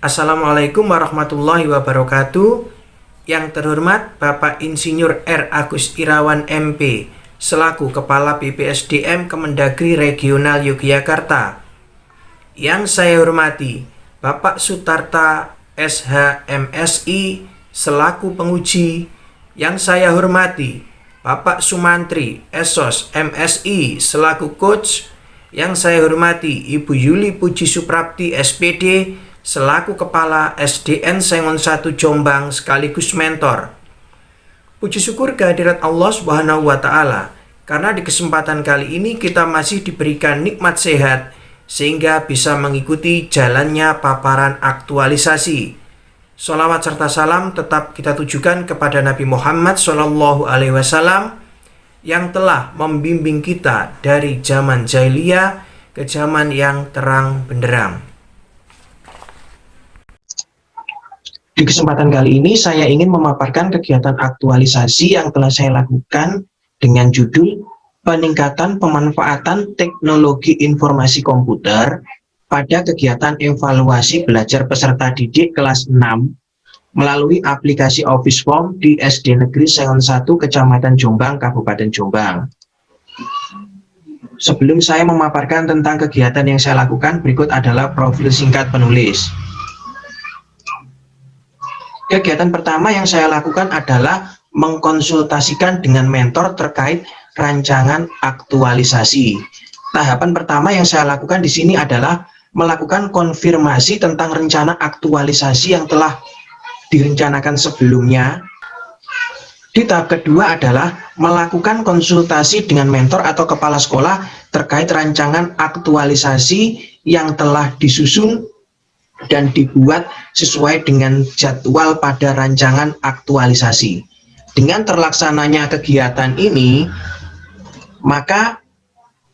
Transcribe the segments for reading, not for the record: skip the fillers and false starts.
Assalamualaikum warahmatullahi wabarakatuh. Yang terhormat Bapak Insinyur R. Agus Irawan MP selaku Kepala BPSDM Kemendagri Regional Yogyakarta. Yang saya hormati Bapak Sutarta SH MSI selaku penguji. Yang saya hormati Bapak Sumantri Esos MSI selaku coach. Yang saya hormati Ibu Yuli Puji Suprapti SPD selaku Kepala SDN Sengon 1 Jombang sekaligus mentor. Puji syukur kehadirat Allah Subhanahu wa Ta'ala, karena di kesempatan kali ini kita masih diberikan nikmat sehat sehingga bisa mengikuti jalannya paparan aktualisasi. Sholawat serta salam tetap kita tujukan kepada Nabi Muhammad SAW yang telah membimbing kita dari zaman jahiliyah ke zaman yang terang benderang. Di kesempatan kali ini saya ingin memaparkan kegiatan aktualisasi yang telah saya lakukan dengan judul Peningkatan Pemanfaatan Teknologi Informasi Komputer pada kegiatan evaluasi belajar peserta didik kelas 6 melalui aplikasi Office Form di SD Negeri Sengon 1 Kecamatan Jombang, Kabupaten Jombang. Sebelum saya memaparkan tentang kegiatan yang saya lakukan, berikut adalah profil singkat penulis. Kegiatan pertama yang saya lakukan adalah mengkonsultasikan dengan mentor terkait rancangan aktualisasi. Tahapan pertama yang saya lakukan di sini adalah melakukan konfirmasi tentang rencana aktualisasi yang telah direncanakan sebelumnya. Di tahap kedua adalah melakukan konsultasi dengan mentor atau kepala sekolah terkait rancangan aktualisasi yang telah disusun dan dibuat sesuai dengan jadwal pada rancangan aktualisasi. Dengan terlaksananya kegiatan ini, maka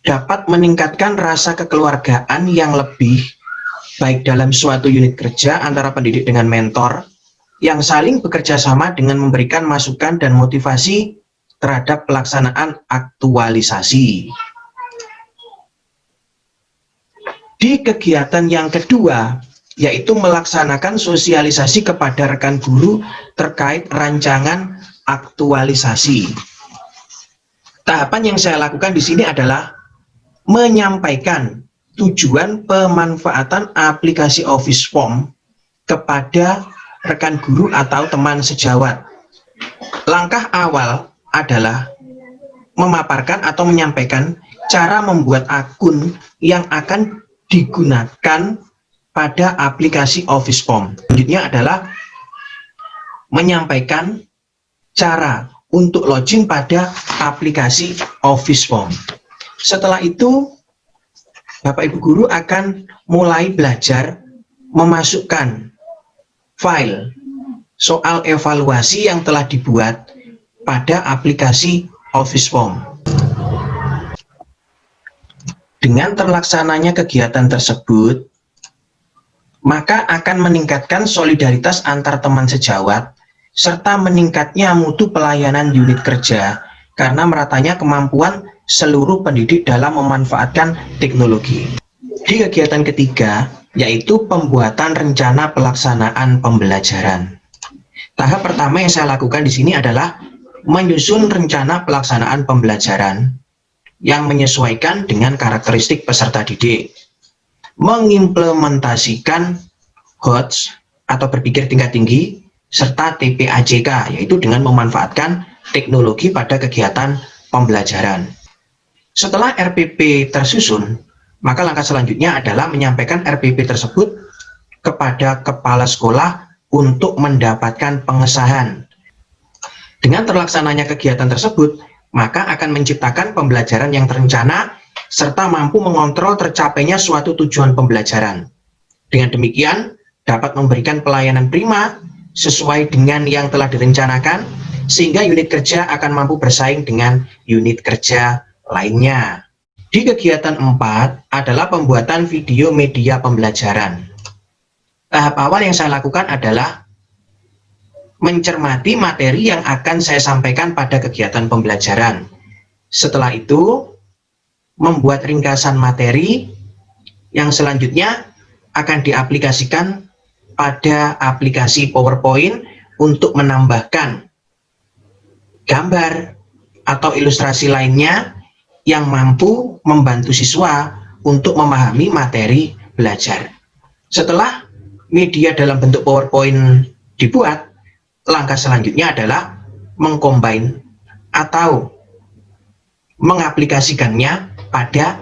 dapat meningkatkan rasa kekeluargaan yang lebih baik dalam suatu unit kerja antara pendidik dengan mentor yang saling bekerja sama dengan memberikan masukan dan motivasi terhadap pelaksanaan aktualisasi. Di kegiatan yang kedua, yaitu melaksanakan sosialisasi kepada rekan guru terkait rancangan aktualisasi. Tahapan yang saya lakukan di sini adalah menyampaikan tujuan pemanfaatan aplikasi Office Form kepada rekan guru atau teman sejawat. Langkah awal adalah memaparkan atau menyampaikan cara membuat akun yang akan digunakan pada aplikasi Office Form. Selanjutnya adalah menyampaikan cara untuk login pada aplikasi Office Form. Setelah itu, Bapak Ibu Guru akan mulai belajar memasukkan file soal evaluasi yang telah dibuat pada aplikasi Office Form. Dengan terlaksananya kegiatan tersebut, maka akan meningkatkan solidaritas antar teman sejawat, serta meningkatnya mutu pelayanan unit kerja, karena meratanya kemampuan seluruh pendidik dalam memanfaatkan teknologi. Di kegiatan ketiga, yaitu pembuatan rencana pelaksanaan pembelajaran. Tahap pertama yang saya lakukan di sini adalah menyusun rencana pelaksanaan pembelajaran yang menyesuaikan dengan karakteristik peserta didik, mengimplementasikan HOTS atau berpikir tingkat tinggi, serta TPAJK, yaitu dengan memanfaatkan teknologi pada kegiatan pembelajaran. Setelah RPP tersusun, maka langkah selanjutnya adalah menyampaikan RPP tersebut kepada kepala sekolah untuk mendapatkan pengesahan. Dengan terlaksananya kegiatan tersebut, maka akan menciptakan pembelajaran yang terencana serta mampu mengontrol tercapainya suatu tujuan pembelajaran. Dengan demikian, dapat memberikan pelayanan prima sesuai dengan yang telah direncanakan, sehingga unit kerja akan mampu bersaing dengan unit kerja lainnya. Di kegiatan 4 adalah pembuatan video media pembelajaran. Tahap awal yang saya lakukan adalah mencermati materi yang akan saya sampaikan pada kegiatan pembelajaran. Setelah itu, membuat ringkasan materi yang selanjutnya akan diaplikasikan pada aplikasi PowerPoint untuk menambahkan gambar atau ilustrasi lainnya yang mampu membantu siswa untuk memahami materi belajar. Setelah media dalam bentuk PowerPoint dibuat, langkah selanjutnya adalah mengcombine atau mengaplikasikannya pada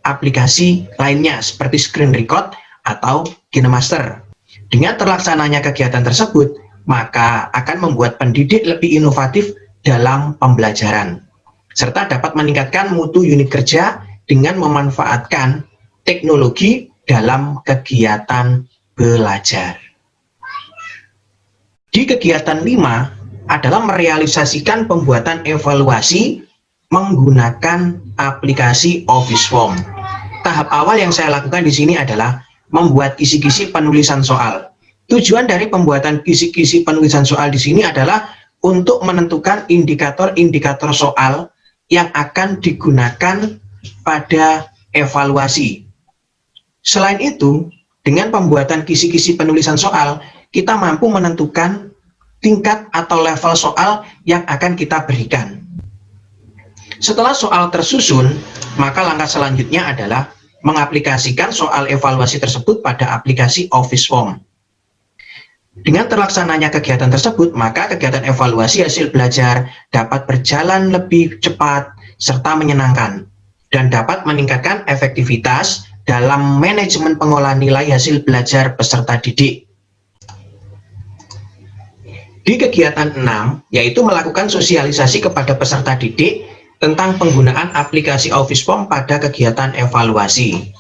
aplikasi lainnya seperti Screen Record atau KineMaster. Dengan terlaksananya kegiatan tersebut, maka akan membuat pendidik lebih inovatif dalam pembelajaran, serta dapat meningkatkan mutu unit kerja dengan memanfaatkan teknologi dalam kegiatan belajar. Di kegiatan 5 adalah merealisasikan pembuatan evaluasi menggunakan aplikasi Office Form. Tahap awal yang saya lakukan di sini adalah membuat kisi-kisi penulisan soal. Tujuan dari pembuatan kisi-kisi penulisan soal di sini adalah untuk menentukan indikator-indikator soal yang akan digunakan pada evaluasi. Selain itu, dengan pembuatan kisi-kisi penulisan soal, kita mampu menentukan tingkat atau level soal yang akan kita berikan. Setelah soal tersusun, maka langkah selanjutnya adalah mengaplikasikan soal evaluasi tersebut pada aplikasi Office Form. Dengan terlaksananya kegiatan tersebut, maka kegiatan evaluasi hasil belajar dapat berjalan lebih cepat serta menyenangkan dan dapat meningkatkan efektivitas dalam manajemen pengolahan nilai hasil belajar peserta didik. Di kegiatan 6, yaitu melakukan sosialisasi kepada peserta didik tentang penggunaan aplikasi Office Form pada kegiatan evaluasi.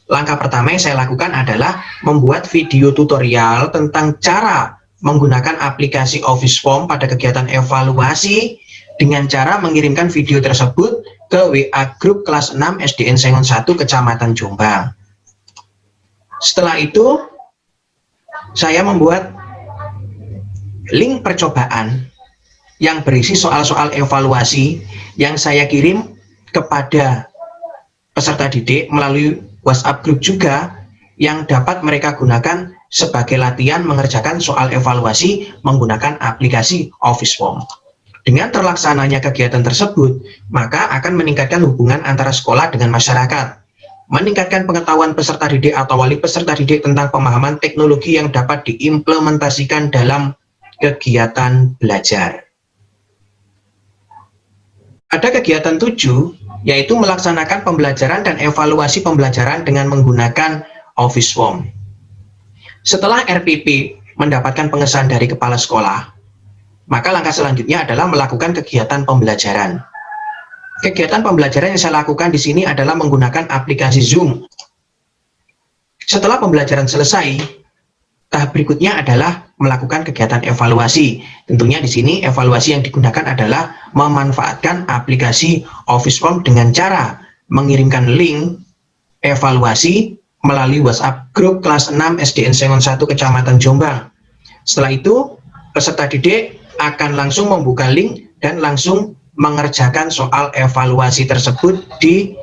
Langkah pertama yang saya lakukan adalah membuat video tutorial tentang cara menggunakan aplikasi Office Form pada kegiatan evaluasi dengan cara mengirimkan video tersebut ke WA Grup kelas 6 SDN Sengon 1 Kecamatan Jombang. Setelah itu, saya membuat link percobaan yang berisi soal-soal evaluasi yang saya kirim kepada peserta didik melalui WhatsApp Group juga, yang dapat mereka gunakan sebagai latihan mengerjakan soal evaluasi menggunakan aplikasi Office Form. Dengan terlaksananya kegiatan tersebut, maka akan meningkatkan hubungan antara sekolah dengan masyarakat, meningkatkan pengetahuan peserta didik atau wali peserta didik tentang pemahaman teknologi yang dapat diimplementasikan dalam kegiatan belajar. Ada kegiatan 7, yaitu melaksanakan pembelajaran dan evaluasi pembelajaran dengan menggunakan Office Form. Setelah RPP mendapatkan pengesahan dari kepala sekolah, maka langkah selanjutnya adalah melakukan kegiatan pembelajaran. Kegiatan pembelajaran yang saya lakukan di sini adalah menggunakan aplikasi Zoom. Setelah pembelajaran selesai, tahap berikutnya adalah melakukan kegiatan evaluasi. Tentunya di sini evaluasi yang digunakan adalah memanfaatkan aplikasi Office Form dengan cara mengirimkan link evaluasi melalui WhatsApp Grup kelas 6 SDN Sengon 1 Kecamatan Jombang. Setelah itu, peserta didik akan langsung membuka link dan langsung mengerjakan soal evaluasi tersebut di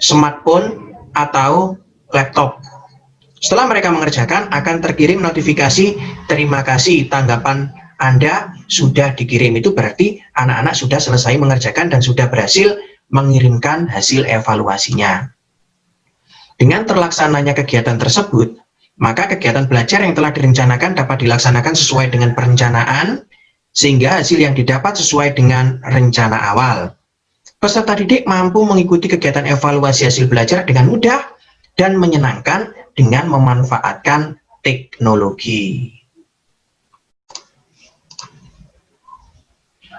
smartphone atau laptop. Setelah mereka mengerjakan, akan terkirim notifikasi terima kasih tanggapan Anda sudah dikirim. Itu berarti anak-anak sudah selesai mengerjakan dan sudah berhasil mengirimkan hasil evaluasinya. Dengan terlaksananya kegiatan tersebut, maka kegiatan belajar yang telah direncanakan dapat dilaksanakan sesuai dengan perencanaan, sehingga hasil yang didapat sesuai dengan rencana awal. Peserta didik mampu mengikuti kegiatan evaluasi hasil belajar dengan mudah dan menyenangkan dengan memanfaatkan teknologi.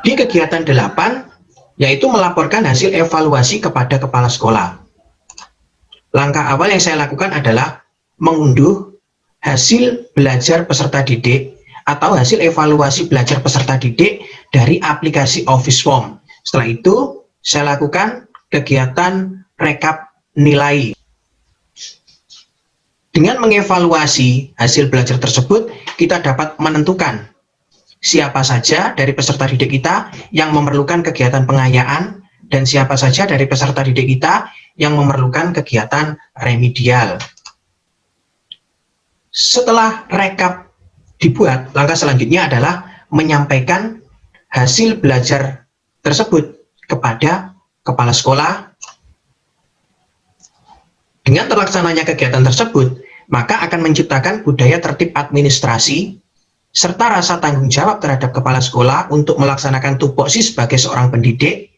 Di kegiatan 8, yaitu melaporkan hasil evaluasi kepada kepala sekolah. Langkah awal yang saya lakukan adalah mengunduh hasil belajar peserta didik atau hasil evaluasi belajar peserta didik dari aplikasi Office Form. Setelah itu, saya lakukan kegiatan rekap nilai. Dengan mengevaluasi hasil belajar tersebut, kita dapat menentukan siapa saja dari peserta didik kita yang memerlukan kegiatan pengayaan dan siapa saja dari peserta didik kita yang memerlukan kegiatan remedial. Setelah rekap dibuat, langkah selanjutnya adalah menyampaikan hasil belajar tersebut kepada kepala sekolah. Dengan terlaksananya kegiatan tersebut, maka akan menciptakan budaya tertib administrasi serta rasa tanggung jawab terhadap kepala sekolah untuk melaksanakan tupoksi sebagai seorang pendidik.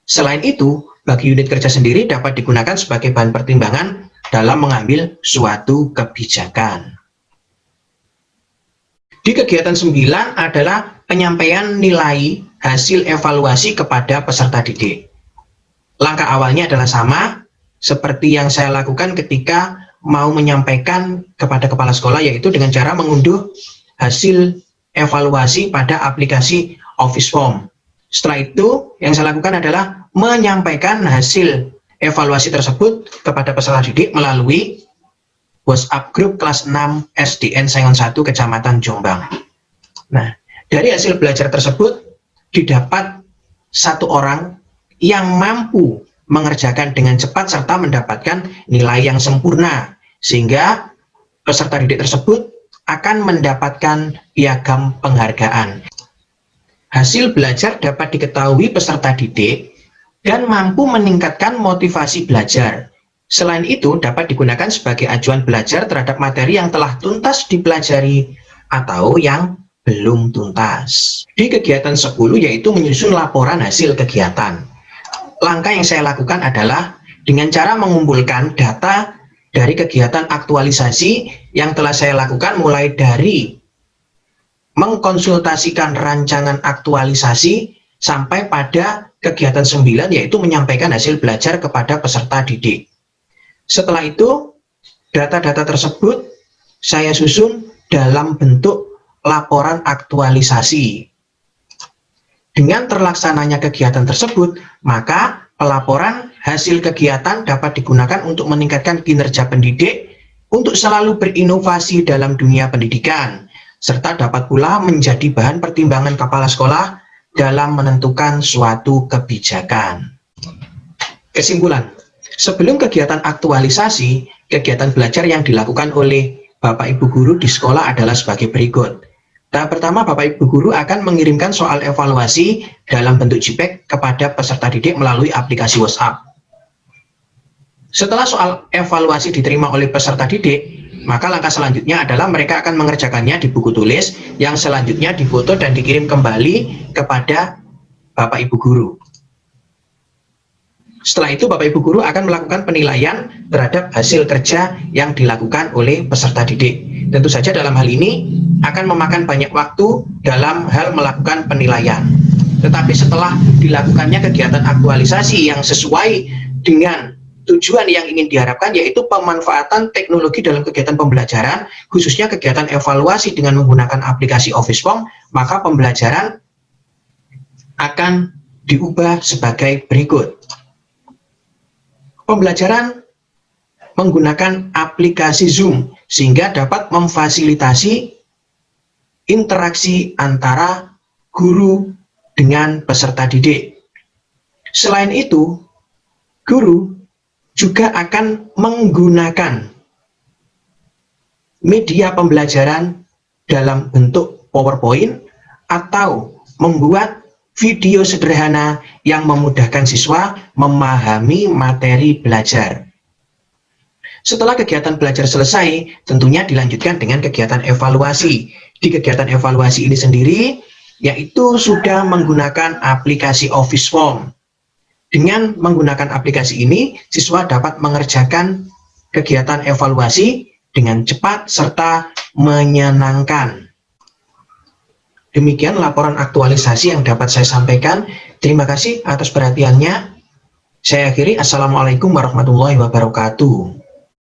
Selain itu, bagi unit kerja sendiri dapat digunakan sebagai bahan pertimbangan dalam mengambil suatu kebijakan. Di kegiatan 9 adalah penyampaian nilai hasil evaluasi kepada peserta didik. Langkah awalnya adalah sama seperti yang saya lakukan ketika mau menyampaikan kepada kepala sekolah, yaitu dengan cara mengunduh hasil evaluasi pada aplikasi Office Form. Setelah itu, yang saya lakukan adalah menyampaikan hasil evaluasi tersebut kepada peserta didik melalui WhatsApp grup kelas 6 SDN Sengon 1 Kecamatan Jombang. Nah, dari hasil belajar tersebut didapat satu orang yang mampu mengerjakan dengan cepat serta mendapatkan nilai yang sempurna, sehingga peserta didik tersebut akan mendapatkan piagam penghargaan. Hasil belajar dapat diketahui peserta didik dan mampu meningkatkan motivasi belajar. Selain itu, dapat digunakan sebagai acuan belajar terhadap materi yang telah tuntas dipelajari atau yang belum tuntas. Di kegiatan 10 yaitu menyusun laporan hasil kegiatan. Langkah yang saya lakukan adalah dengan cara mengumpulkan data dari kegiatan aktualisasi yang telah saya lakukan, mulai dari mengkonsultasikan rancangan aktualisasi sampai pada kegiatan 9 yaitu menyampaikan hasil belajar kepada peserta didik. Setelah itu, data-data tersebut saya susun dalam bentuk laporan aktualisasi. Dengan terlaksananya kegiatan tersebut, maka pelaporan hasil kegiatan dapat digunakan untuk meningkatkan kinerja pendidik untuk selalu berinovasi dalam dunia pendidikan, serta dapat pula menjadi bahan pertimbangan kepala sekolah dalam menentukan suatu kebijakan. Kesimpulan, sebelum kegiatan aktualisasi, kegiatan belajar yang dilakukan oleh Bapak Ibu Guru di sekolah adalah sebagai berikut. Tahap pertama, Bapak Ibu Guru akan mengirimkan soal evaluasi dalam bentuk JPEG kepada peserta didik melalui aplikasi WhatsApp. Setelah soal evaluasi diterima oleh peserta didik, maka langkah selanjutnya adalah mereka akan mengerjakannya di buku tulis yang selanjutnya difoto dan dikirim kembali kepada Bapak Ibu Guru. Setelah itu, Bapak Ibu Guru akan melakukan penilaian terhadap hasil kerja yang dilakukan oleh peserta didik. Tentu saja dalam hal ini akan memakan banyak waktu dalam hal melakukan penilaian. Tetapi setelah dilakukannya kegiatan aktualisasi yang sesuai dengan tujuan yang ingin diharapkan, yaitu pemanfaatan teknologi dalam kegiatan pembelajaran, khususnya kegiatan evaluasi dengan menggunakan aplikasi Office Form, maka pembelajaran akan diubah sebagai berikut. Pembelajaran menggunakan aplikasi Zoom sehingga dapat memfasilitasi interaksi antara guru dengan peserta didik. Selain itu, guru juga akan menggunakan media pembelajaran dalam bentuk PowerPoint atau membuat video sederhana yang memudahkan siswa memahami materi belajar. Setelah kegiatan belajar selesai, tentunya dilanjutkan dengan kegiatan evaluasi. Di kegiatan evaluasi ini sendiri, yaitu sudah menggunakan aplikasi Office Form. Dengan menggunakan aplikasi ini, siswa dapat mengerjakan kegiatan evaluasi dengan cepat serta menyenangkan. Demikian laporan aktualisasi yang dapat saya sampaikan. Terima kasih atas perhatiannya. Saya akhiri. Assalamualaikum warahmatullahi wabarakatuh.